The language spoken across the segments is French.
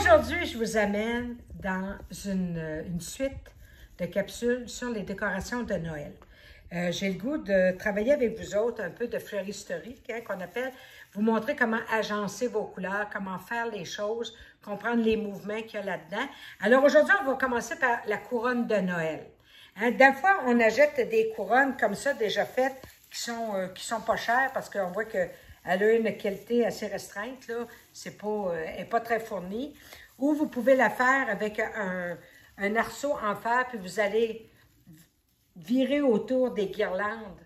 Aujourd'hui, je vous amène dans une suite de capsules sur les décorations de Noël. J'ai le goût de travailler avec vous autres un peu de fleuristerie, qu'on appelle, vous montrer comment agencer vos couleurs, comment faire les choses, comprendre les mouvements qu'il y a là-dedans. Alors aujourd'hui, on va commencer par la couronne de Noël. Des fois, on achète des couronnes comme ça, déjà faites, qui sont pas chères parce qu'on voit qu'elle a une qualité assez restreinte, là. Elle n'est pas très fournie. Ou vous pouvez la faire avec un arceau en fer, puis vous allez virer autour des guirlandes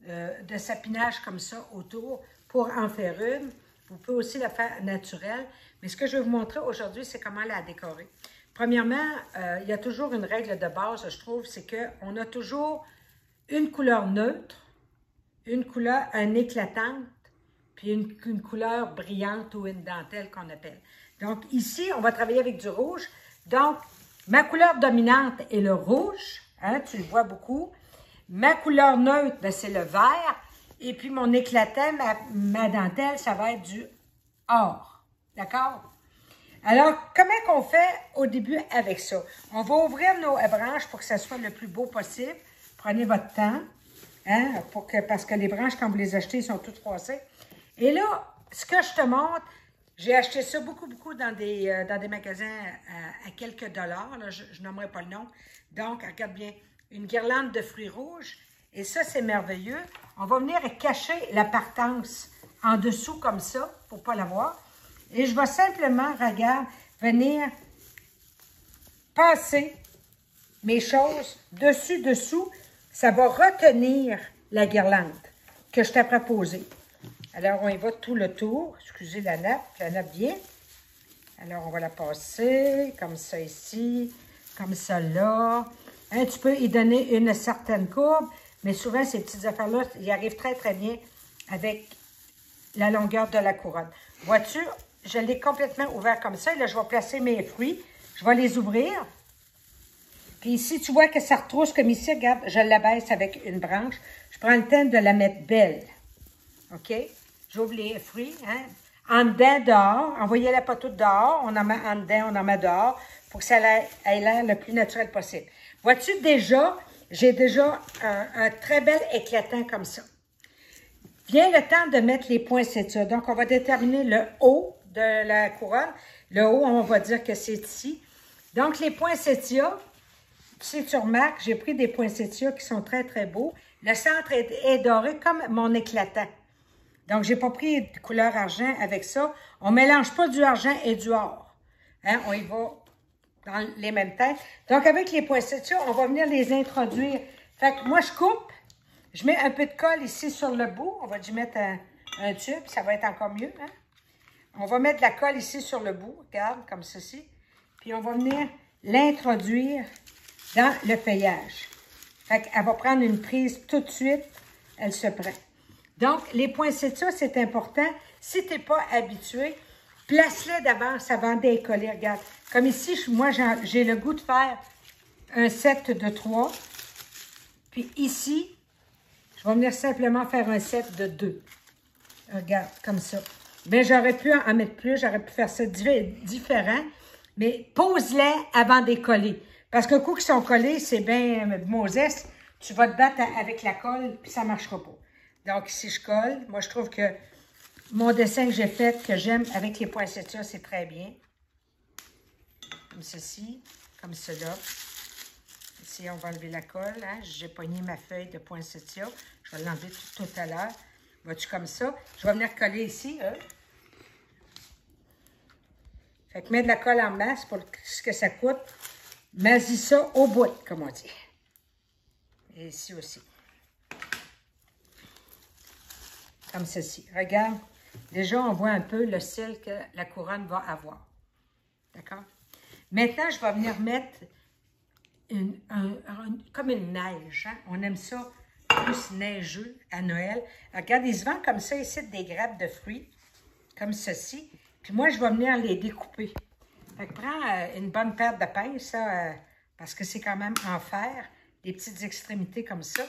de sapinage comme ça autour pour en faire une. Vous pouvez aussi la faire naturelle. Mais ce que je vais vous montrer aujourd'hui, c'est comment la décorer. Premièrement, il y a toujours une règle de base, je trouve, c'est qu'on a toujours une couleur neutre, un éclatante, puis une couleur brillante ou une dentelle qu'on appelle. Donc ici, on va travailler avec du rouge. Donc, ma couleur dominante est le rouge, tu le vois beaucoup. Ma couleur neutre, c'est le vert. Et puis mon éclatant, ma dentelle, ça va être du or. D'accord? Alors, comment qu'on fait au début avec ça? On va ouvrir nos branches pour que ça soit le plus beau possible. Prenez votre temps, parce que les branches, quand vous les achetez, ils sont toutes froissées. Et là, ce que je te montre, j'ai acheté ça beaucoup dans des magasins à quelques dollars. Là, je nommerai pas le nom. Donc, regarde bien, une guirlande de fruits rouges. Et ça, c'est merveilleux. On va venir cacher la partance en dessous comme ça, pour ne pas la voir. Et je vais simplement, regarde, venir passer mes choses dessous. Ça va retenir la guirlande que je t'ai proposée. Alors, on y va tout le tour. Excusez la nappe vient. Alors, on va la passer comme ça ici, comme ça là. Tu peux y donner une certaine courbe, mais souvent, ces petites affaires-là, ils arrivent très bien avec la longueur de la couronne. Vois-tu, je l'ai complètement ouvert comme ça. Et là, je vais placer mes fruits. Je vais les ouvrir. Puis ici, tu vois que ça retrousse comme ici. Regarde, je l'abaisse avec une branche. Je prends le temps de la mettre belle. OK? J'ouvre les fruits, En dedans, dehors. Envoyez-la pas toute dehors. On en met en dedans, on en met dehors pour que ça ait l'air le plus naturel possible. Vois-tu, j'ai déjà un très bel éclatant comme ça. Vient le temps de mettre les poinsettias. Donc, on va déterminer le haut de la couronne. Le haut, on va dire que c'est ici. Donc, les poinsettias, si tu remarques, j'ai pris des poinsettias qui sont très beaux. Le centre est doré comme mon éclatant. Donc, je n'ai pas pris de couleur argent avec ça. On ne mélange pas du argent et du or. On y va dans les mêmes têtes. Donc, avec les poinsettias, on va venir les introduire. Fait que moi, je coupe. Je mets un peu de colle ici sur le bout. On va y mettre un tube. Ça va être encore mieux. On va mettre de la colle ici sur le bout. Regarde, comme ceci. Puis, on va venir l'introduire dans le feuillage. Fait qu'elle va prendre une prise tout de suite. Elle se prend. Donc, les poinsettias, c'est important. Si tu n'es pas habitué, place-les d'avance avant d'écoller. Regarde, comme ici, moi, j'ai le goût de faire un set de 3. Puis ici, je vais venir simplement faire un set de 2. Regarde, comme ça. Bien, j'aurais pu en mettre plus, j'aurais pu faire ça différent. Mais pose-les avant d'écoller. Parce qu'un coup qu'ils sont collés, c'est bien Moses. Tu vas te battre avec la colle, puis ça ne marchera pas. Donc, ici, je colle. Moi, je trouve que mon dessin que j'ai fait, que j'aime avec les poinsettias, c'est très bien. Comme ceci, comme cela. Ici, on va enlever la colle. J'ai pogné ma feuille de poinsettia. Je vais l'enlever tout à l'heure. Vois-tu comme ça? Je vais venir coller ici. Fait que mets de la colle en masse pour ce que ça coûte. Masie ça au bout, comme on dit. Et ici aussi. Comme ceci. Regarde, déjà, on voit un peu le style que la couronne va avoir. D'accord? Maintenant, je vais venir mettre comme une neige. On aime ça plus neigeux à Noël. Regarde, il se vend comme ça ici des grappes de fruits, comme ceci. Puis moi, je vais venir les découper. Fait que prends une bonne paire de pinces, parce que c'est quand même en fer, des petites extrémités comme ça.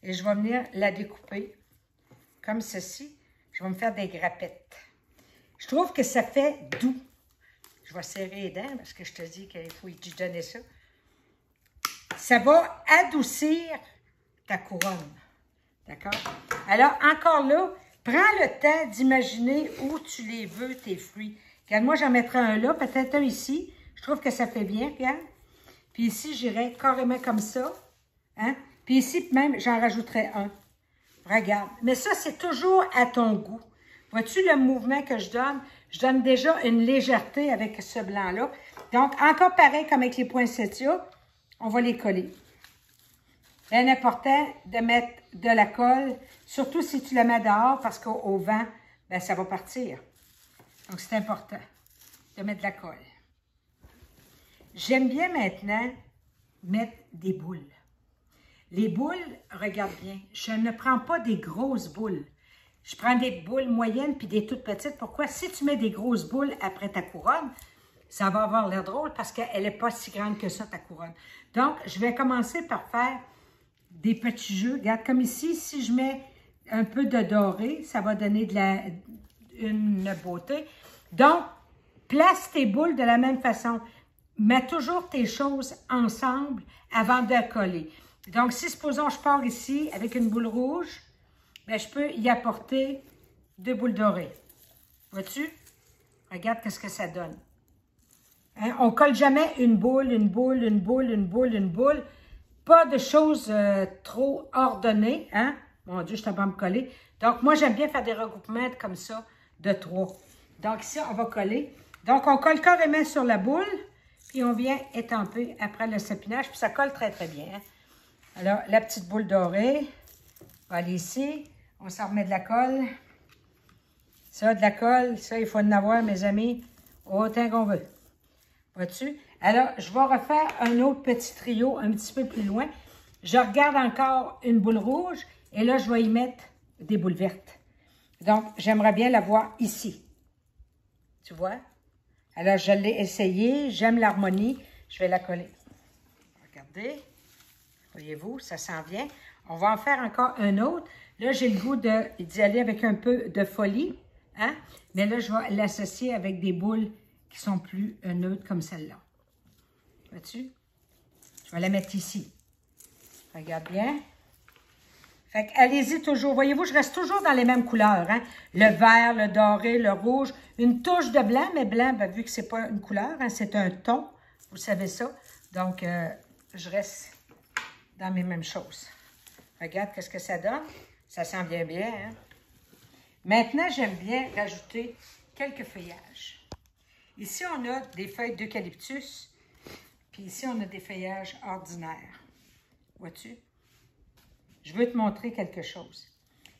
Et je vais venir la découper. Comme ceci, je vais me faire des grappettes. Je trouve que ça fait doux. Je vais serrer les dents parce que je te dis qu'il faut y donner ça. Ça va adoucir ta couronne. D'accord? Alors, encore là, prends le temps d'imaginer où tu les veux, tes fruits. Regarde, moi, j'en mettrai un là, peut-être un ici. Je trouve que ça fait bien, regarde. Puis ici, j'irai carrément comme ça. Hein? Puis ici, même, j'en rajouterai un. Regarde. Mais ça, c'est toujours à ton goût. Vois-tu le mouvement que je donne? Je donne déjà une légèreté avec ce blanc-là. Donc, encore pareil comme avec les poinsettias, on va les coller. Bien important de mettre de la colle, surtout si tu la mets dehors, parce qu'au vent, ben, ça va partir. Donc, c'est important de mettre de la colle. J'aime bien maintenant mettre des boules. Les boules, regarde bien, je ne prends pas des grosses boules. Je prends des boules moyennes puis des toutes petites. Pourquoi? Si tu mets des grosses boules après ta couronne, ça va avoir l'air drôle parce qu'elle n'est pas si grande que ça, ta couronne. Donc, je vais commencer par faire des petits jeux. Regarde, comme ici, si je mets un peu de doré, ça va donner une beauté. Donc, place tes boules de la même façon. Mets toujours tes choses ensemble avant de coller. Donc, si, supposons, je pars ici avec une boule rouge, bien, je peux y apporter 2 boules dorées. Vois-tu? Regarde qu'est-ce que ça donne. Hein? On ne colle jamais une boule, une boule, une boule, une boule, une boule. Pas de choses trop ordonnées. Hein? Mon Dieu, je suis en train de me coller. Donc, moi, j'aime bien faire des regroupements comme ça de 3. Donc, ici, on va coller. Donc, on colle carrément sur la boule, puis on vient étamper après le sapinage, puis ça colle très, très bien. Hein? Alors, la petite boule dorée, on va aller ici. On s'en remet de la colle. Ça, de la colle, ça, il faut en avoir, mes amis, autant qu'on veut. Vois-tu? Alors, je vais refaire un autre petit trio un petit peu plus loin. Je regarde encore une boule rouge et là, je vais y mettre des boules vertes. Donc, j'aimerais bien la voir ici. Tu vois? Alors, je l'ai essayé. J'aime l'harmonie. Je vais la coller. Regardez. Voyez-vous, ça s'en vient. On va en faire encore un autre. Là, j'ai le goût d'y aller avec un peu de folie. Hein? Mais là, je vais l'associer avec des boules qui sont plus neutres comme celle-là. Vois-tu? Je vais la mettre ici. Regarde bien. Fait allez-y toujours. Voyez-vous, je reste toujours dans les mêmes couleurs. Hein? Le vert, le doré, le rouge. Une touche de blanc, mais blanc, ben, vu que ce n'est pas une couleur, hein, c'est un ton. Vous savez ça. Donc, je reste dans mes mêmes choses. Regarde qu'est-ce que ça donne. Ça sent bien bien. Hein? Maintenant, j'aime bien rajouter quelques feuillages. Ici, on a des feuilles d'eucalyptus. Puis ici, on a des feuillages ordinaires. Vois-tu? Je veux te montrer quelque chose.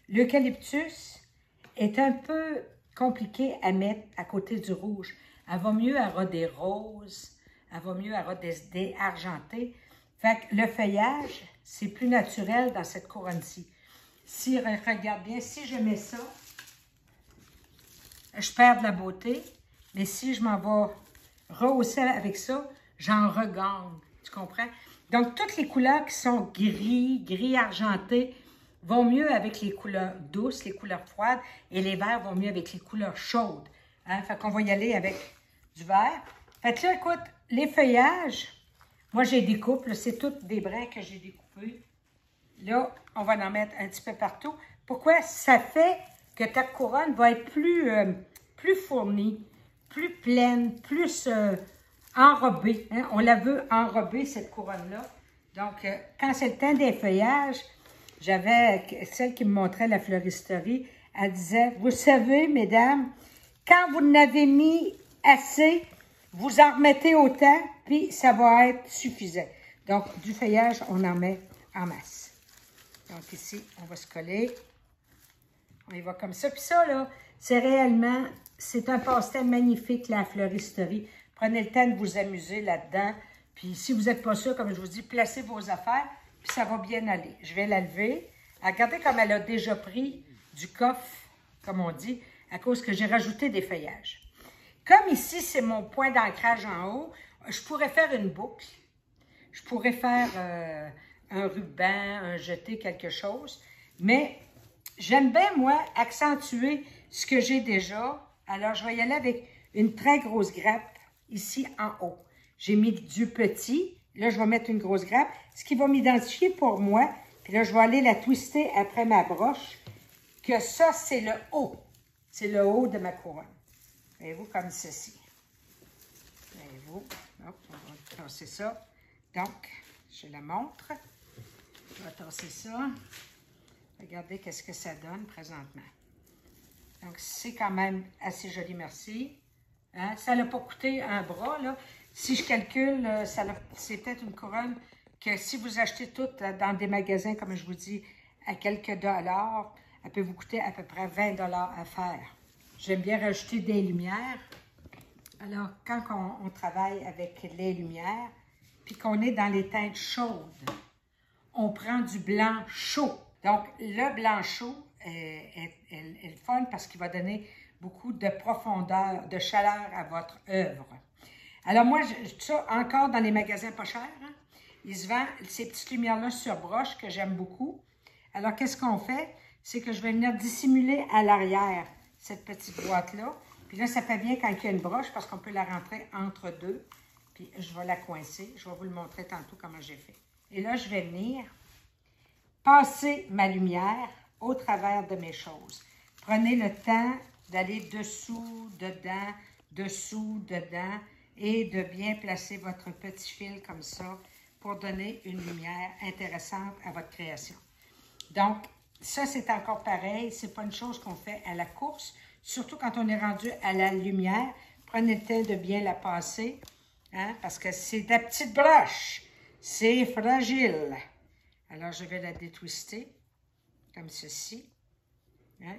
L'eucalyptus est un peu compliqué à mettre à côté du rouge. Elle va mieux avoir des roses. Elle va mieux avoir des argentés. Fait que le feuillage, c'est plus naturel dans cette couronne-ci. Si, regarde bien, si je mets ça, je perds de la beauté. Mais si je m'en vais rehausser avec ça, j'en regagne. Tu comprends? Donc, toutes les couleurs qui sont gris, gris argenté, vont mieux avec les couleurs douces, les couleurs froides, et les verts vont mieux avec les couleurs chaudes. Hein? Fait qu'on va y aller avec du vert. Fait que là, écoute, les feuillages, moi, j'ai des coupes, c'est toutes des brins que j'ai découpés. Là, on va en mettre un petit peu partout. Pourquoi? Ça fait que ta couronne va être plus fournie, plus pleine, plus enrobée. Hein? On la veut enrobée, cette couronne-là. Donc, quand c'est le temps des feuillages, j'avais celle qui me montrait la fleuristerie. Elle disait, vous savez, mesdames, quand vous n'avez mis assez, vous en remettez autant, puis ça va être suffisant. Donc, du feuillage, on en met en masse. Donc, ici, on va se coller. On y va comme ça. Puis ça, là, c'est réellement, c'est un passe-temps magnifique, la fleuristerie. Prenez le temps de vous amuser là-dedans. Puis si vous n'êtes pas sûr, comme je vous dis, placez vos affaires, puis ça va bien aller. Je vais la lever. Regardez comme elle a déjà pris du coffre, comme on dit, à cause que j'ai rajouté des feuillages. Comme ici, c'est mon point d'ancrage en haut, je pourrais faire une boucle. Je pourrais faire un ruban, un jeté, quelque chose. Mais j'aime bien, moi, accentuer ce que j'ai déjà. Alors, je vais y aller avec une très grosse grappe ici en haut. J'ai mis du petit. Là, je vais mettre une grosse grappe, ce qui va m'identifier pour moi. Puis là, je vais aller la twister après ma broche, que ça, c'est le haut. C'est le haut de ma couronne. Voyez-vous, comme ceci. Voyez-vous. Hop, on va tasser ça. Donc, je la montre. Je vais tasser ça. Regardez qu'est-ce que ça donne présentement. Donc, c'est quand même assez joli, merci. Hein? Ça n'a pas coûté un bras, là. Si je calcule, c'est peut-être une couronne que si vous achetez toutes dans des magasins, comme je vous dis, à quelques dollars, elle peut vous coûter à peu près 20 $ à faire. J'aime bien rajouter des lumières. Alors, quand on travaille avec les lumières, puis qu'on est dans les teintes chaudes, on prend du blanc chaud. Donc, le blanc chaud est le fun parce qu'il va donner beaucoup de profondeur, de chaleur à votre œuvre. Alors moi, ça, encore dans les magasins pas chers, hein, ils se vendent ces petites lumières-là sur broche que j'aime beaucoup. Alors, qu'est-ce qu'on fait? C'est que je vais venir dissimuler à l'arrière cette petite boîte-là. Puis là, ça fait bien quand il y a une broche parce qu'on peut la rentrer entre deux. Puis je vais la coincer. Je vais vous le montrer tantôt comment j'ai fait. Et là, je vais venir passer ma lumière au travers de mes choses. Prenez le temps d'aller dessous, dedans, dessous, dedans et de bien placer votre petit fil comme ça pour donner une lumière intéressante à votre création. Donc, ça, c'est encore pareil. C'est pas une chose qu'on fait à la course, surtout quand on est rendu à la lumière. Prenez le temps de bien la passer, hein, parce que c'est de la petite broche. C'est fragile. Alors, je vais la détwister, comme ceci. Hein?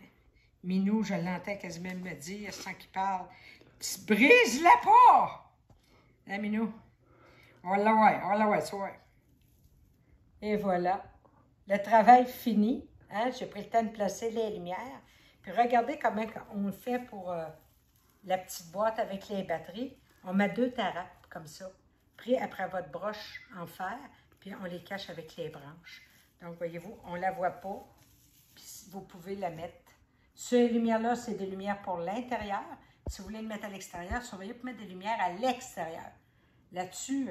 Minou, je l'entends quasiment me dire, sans qu'il parle, « Brise-la pas! » Hein, Minou? On la ouais, c'est vrai. Et voilà. Le travail fini. Hein? J'ai pris le temps de placer les lumières. Puis regardez comment on le fait pour la petite boîte avec les batteries. On met 2 tarapes comme ça, pris après votre broche en fer, puis on les cache avec les branches. Donc, voyez-vous, on ne la voit pas, puis vous pouvez la mettre. Ces lumières-là, c'est des lumières pour l'intérieur. Si vous voulez le mettre à l'extérieur, surveillez pour mettre des lumières à l'extérieur. Là-dessus,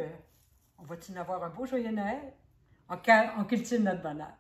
on va-t-il avoir un beau joyeux Noël? On cultive notre bonheur.